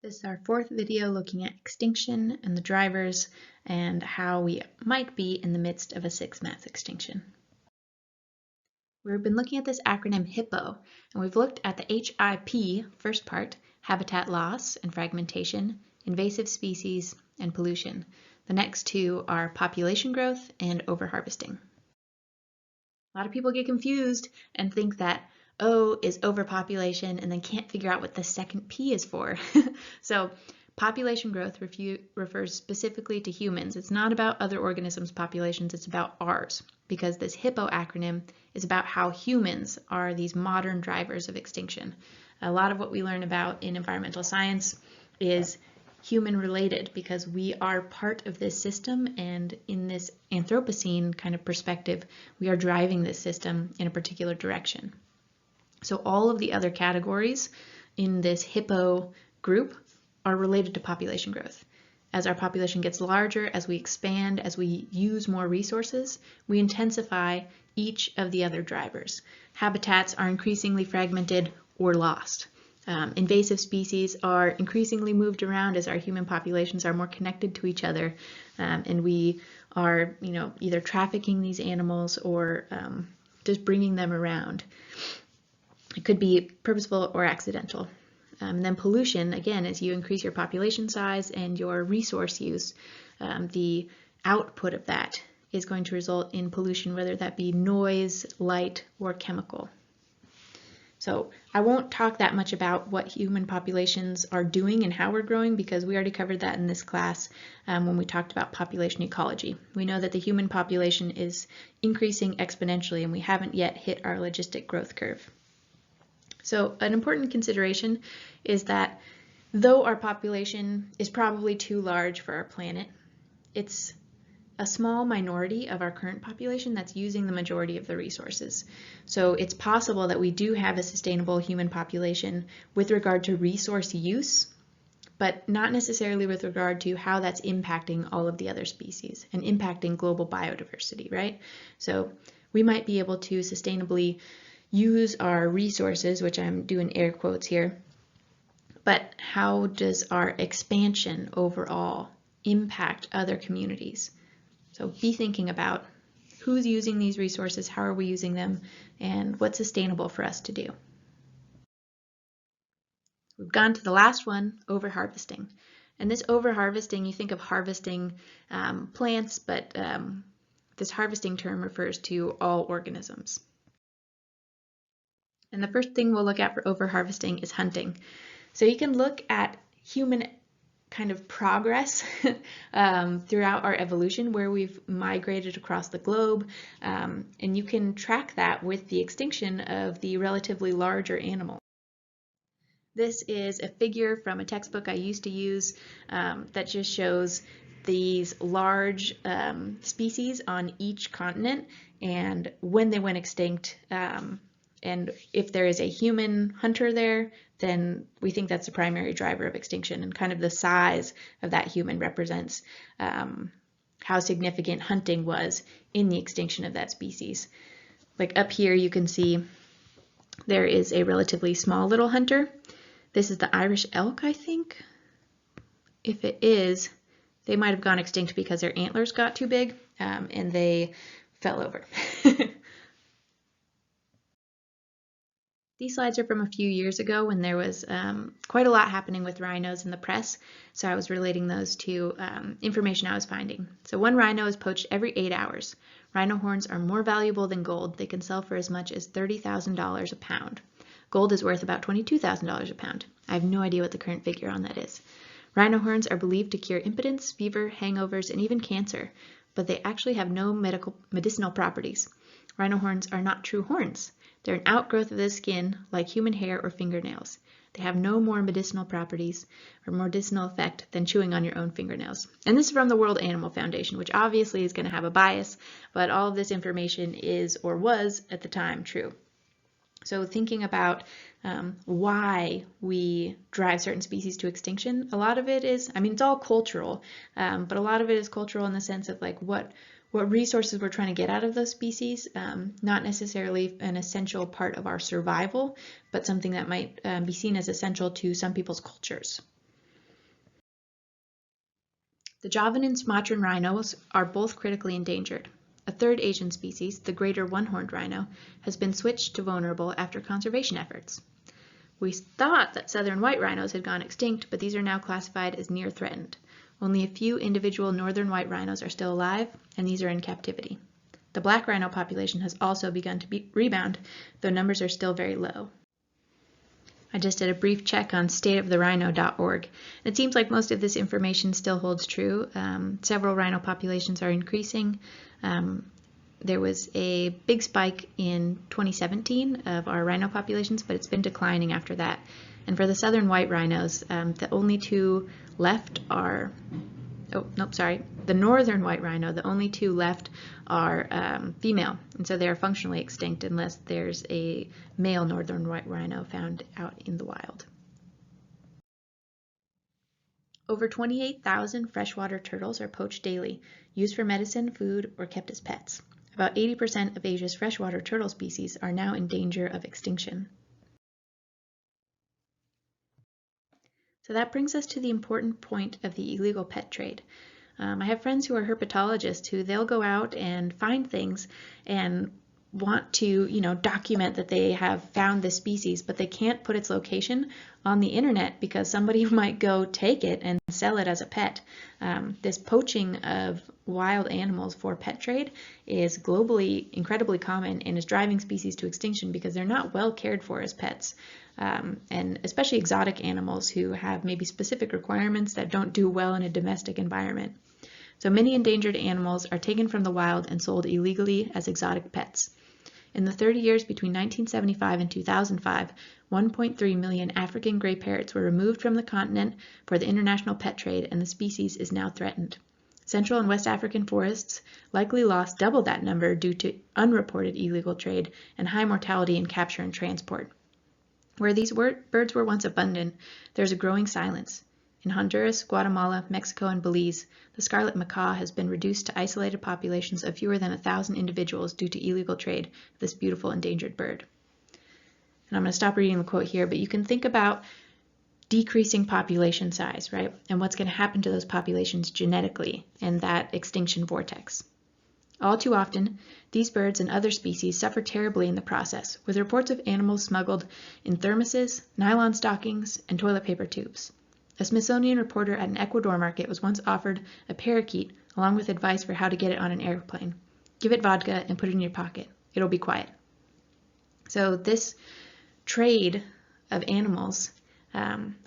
This is our fourth video looking at extinction and the drivers and how we might be in the midst of a sixth mass extinction. We've been looking at this acronym H.I.P.P.O, and we've looked at the H.I.P., first part, habitat loss and fragmentation, invasive species, and pollution. The next two are population growth and overharvesting. A lot of people get confused and think that O is overpopulation and then can't figure out what the second P is for. So population growth refers specifically to humans. It's not about other organisms' populations, it's about ours, because this H.I.P.P.O acronym is about how humans are these modern drivers of extinction. A lot of what we learn about in environmental science is human related because we are part of this system, and in this Anthropocene kind of perspective, we are driving this system in a particular direction. So all of the other categories in this H.I.P.P.O group are related to population growth. As our population gets larger, as we expand, as we use more resources, we intensify each of the other drivers. Habitats are increasingly fragmented or lost. Invasive species are increasingly moved around as our human populations are more connected to each other, and we are, either trafficking these animals or just bringing them around. It could be purposeful or accidental. And then pollution, again, as you increase your population size and your resource use, the output of that is going to result in pollution, whether that be noise, light, or chemical. So I won't talk that much about what human populations are doing and how we're growing because we already covered that in this class when we talked about population ecology. We know that the human population is increasing exponentially and we haven't yet hit our logistic growth curve. So an important consideration is that though our population is probably too large for our planet, it's a small minority of our current population that's using the majority of the resources. So it's possible that we do have a sustainable human population with regard to resource use, but not necessarily with regard to how that's impacting all of the other species and impacting global biodiversity, right? So we might be able to sustainably use our resources, which I'm doing air quotes here, but how does our expansion overall impact other communities? So be thinking about who's using these resources, how are we using them, and what's sustainable for us to do. We've gone to the last one, overharvesting. And this overharvesting, you think of harvesting plants, but this harvesting term refers to all organisms. And the first thing we'll look at for overharvesting is hunting. So you can look at human kind of progress throughout our evolution where we've migrated across the globe, and you can track that with the extinction of the relatively larger animals. This is a figure from a textbook I used to use that just shows these large species on each continent and when they went extinct. And if there is a human hunter there, then we think that's the primary driver of extinction, and kind of the size of that human represents how significant hunting was in the extinction of that species. Like up here you can see there is a relatively small little hunter. This is the Irish elk, I think. If it is, they might have gone extinct because their antlers got too big and they fell over. These slides are from a few years ago when there was quite a lot happening with rhinos in the press, so I was relating those to information I was finding. So one rhino is poached every 8 hours. Rhino horns are more valuable than gold. They can sell for as much as $30,000 a pound. Gold is worth about $22,000 a pound. I have no idea what the current figure on that is. Rhino horns are believed to cure impotence, fever, hangovers, and even cancer, but they actually have no medicinal properties. Rhino horns are not true horns. They're an outgrowth of the skin, like human hair or fingernails. They have no more medicinal properties or medicinal effect than chewing on your own fingernails. And this is from the World Animal Foundation, which obviously is going to have a bias, but all of this information is, or was at the time, true. So thinking about why we drive certain species to extinction, a lot of it is, it's all cultural, but a lot of it is cultural in the sense of like what resources we're trying to get out of those species, not necessarily an essential part of our survival, but something that might be seen as essential to some people's cultures. The Javan and Sumatran rhinos are both critically endangered. A third Asian species, the greater one-horned rhino, has been switched to vulnerable after conservation efforts. We thought that southern white rhinos had gone extinct, but these are now classified as near threatened. Only a few individual northern white rhinos are still alive, and these are in captivity. The black rhino population has also begun to rebound, though numbers are still very low. I just did a brief check on stateoftherhino.org. It seems like most of this information still holds true. Several rhino populations are increasing. There was a big spike in 2017 of our rhino populations, but it's been declining after that. And for the southern white rhinos, the only two left are, the northern white rhino, the only two left are female, and so they are functionally extinct unless there's a male northern white rhino found out in the wild. Over 28,000 freshwater turtles are poached daily, used for medicine, food, or kept as pets. About 80% of Asia's freshwater turtle species are now in danger of extinction. So that brings us to the important point of the illegal pet trade. I have friends who are herpetologists who they'll go out and find things and want to, document that they have found this species, but they can't put its location on the internet because somebody might go take it and sell it as a pet. This poaching of wild animals for pet trade is globally incredibly common and is driving species to extinction because they're not well cared for as pets. And especially exotic animals who have maybe specific requirements that don't do well in a domestic environment. So many endangered animals are taken from the wild and sold illegally as exotic pets. In the 30 years between 1975 and 2005, 1.3 million African gray parrots were removed from the continent for the international pet trade, and the species is now threatened. Central and West African forests likely lost double that number due to unreported illegal trade and high mortality in capture and transport. Where these birds were once abundant, there's a growing silence. In Honduras, Guatemala, Mexico, and Belize, the scarlet macaw has been reduced to isolated populations of fewer than 1,000 individuals due to illegal trade of this beautiful endangered bird. And I'm going to stop reading the quote here, but you can think about decreasing population size, right? And what's going to happen to those populations genetically in that extinction vortex. All too often, these birds and other species suffer terribly in the process, with reports of animals smuggled in thermoses, nylon stockings, and toilet paper tubes. A Smithsonian reporter at an Ecuador market was once offered a parakeet along with advice for how to get it on an airplane. Give it vodka and put it in your pocket. It'll be quiet. So this trade of animals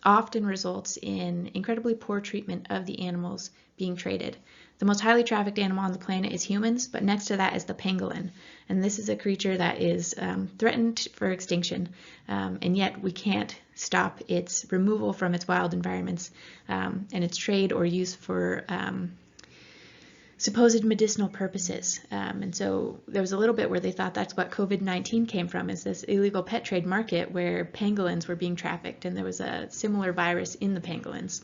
often results in incredibly poor treatment of the animals being traded. The most highly trafficked animal on the planet is humans, but next to that is the pangolin. And this is a creature that is threatened for extinction, and yet we can't stop its removal from its wild environments and its trade or use for supposed medicinal purposes. And so there was a little bit where they thought that's what COVID-19 came from, is this illegal pet trade market where pangolins were being trafficked, and there was a similar virus in the pangolins.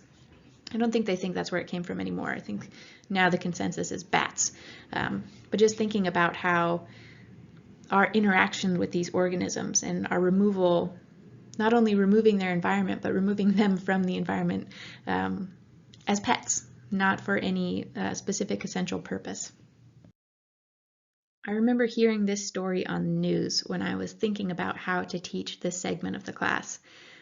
I don't think they think that's where it came from anymore. I think now the consensus is bats. But just thinking about how our interaction with these organisms and our removal, not only removing their environment, but removing them from the environment as pets, not for any specific essential purpose. I remember hearing this story on the news when I was thinking about how to teach this segment of the class.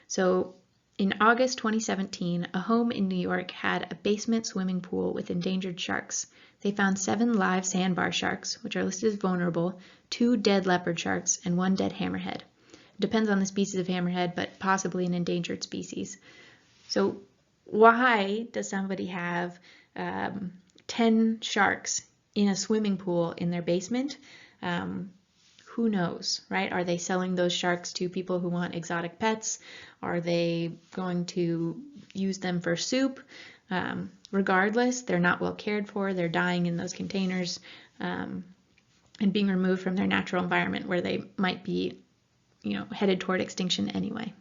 So in August 2017, a home in New York had a basement swimming pool with endangered sharks. They found 7 live sandbar sharks, which are listed as vulnerable, 2 dead leopard sharks, and 1 dead hammerhead. It depends on the species of hammerhead, but possibly an endangered species. So why does somebody have 10 sharks in a swimming pool in their basement? Who knows, right? Are they selling those sharks to people who want exotic pets? Are they going to use them for soup? Regardless, they're not well cared for. They're dying in those containers and being removed from their natural environment where they might be, headed toward extinction anyway.